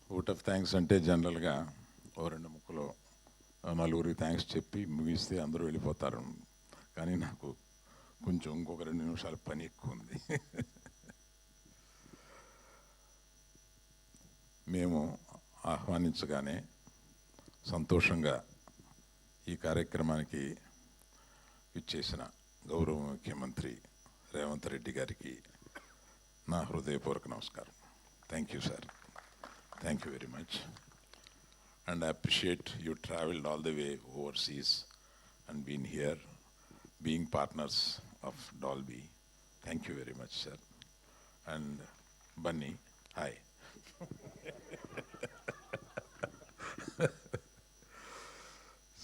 Vote of thanks అంటే జనరల్గా ఓ రెండు ముక్కలో నలుగురికి థ్యాంక్స్ చెప్పి ముగిస్తే అందరూ వెళ్ళిపోతారు. కానీ నాకు కొంచెం ఇంకొక 2 నిమిషాల పని ఎక్కువ ఉంది. మేము ఆహ్వానించగానే సంతోషంగా ఈ కార్యక్రమానికి ఇచ్చేసిన గౌరవ ముఖ్యమంత్రి రేవంత్ రెడ్డి గారికి నా హృదయపూర్వక నమస్కారం. Thank you sir. Thank you very much. And I appreciate you traveled all the way overseas and been here, being partners of Dolby. Thank you very much, sir. And Bunny, hi.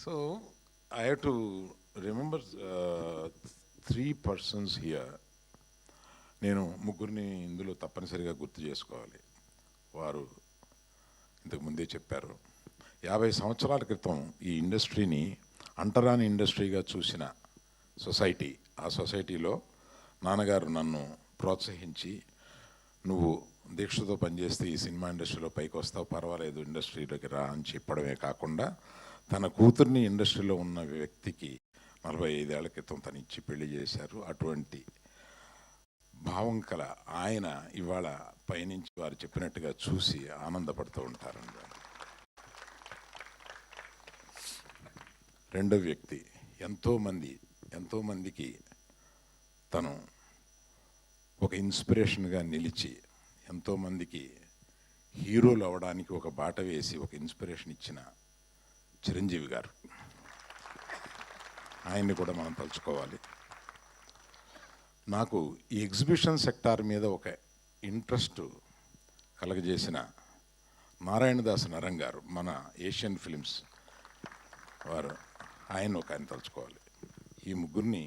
So I have to remember 3 persons here. నేను ముగ్గురిని ఇందులో తప్పనిసరిగా గుర్తు చేసుకోవాలి. వారు ఇంతకుముందే చెప్పారు. 50 సంవత్సరాల క్రితం ఈ ఇండస్ట్రీని అంటరాని ఇండస్ట్రీగా చూసిన సొసైటీ, ఆ సొసైటీలో నాన్నగారు నన్ను ప్రోత్సహించి, నువ్వు దీక్షతో పనిచేస్తే ఈ సినిమా ఇండస్ట్రీలో పైకి వస్తావు, పర్వాలేదు ఇండస్ట్రీలోకి రా అని చెప్పడమే కాకుండా తన కూతుర్ని ఇండస్ట్రీలో ఉన్న వ్యక్తికి 45 ఏళ్ల క్రితం తను ఇచ్చి పెళ్లి చేశారు. అటువంటి భావం కల ఆయన ఇవాళ పైనుంచి వారు చెప్పినట్టుగా చూసి ఆనందపడుతూ ఉంటారండి. రెండో వ్యక్తి ఎంతోమందికి తను ఒక ఇన్స్పిరేషన్గా నిలిచి ఎంతోమందికి హీరోలు అవ్వడానికి ఒక బాట వేసి ఒక ఇన్స్పిరేషన్ ఇచ్చిన చిరంజీవి గారు. ఆయన్ని కూడా మనం తలుచుకోవాలి. నాకు ఈ ఎగ్జిబిషన్ సెక్టార్ మీద ఒక ఇంట్రెస్ట్ కలగజేసిన నారాయణదాస్ నరం గారు, మన ఏషియన్ ఫిలిమ్స్ వారు, ఆయన తలుచుకోవాలి. ఈ ముగ్గురిని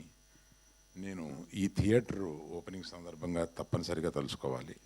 నేను ఈ థియేటర్ ఓపెనింగ్ సందర్భంగా తప్పనిసరిగా తలుచుకోవాలి.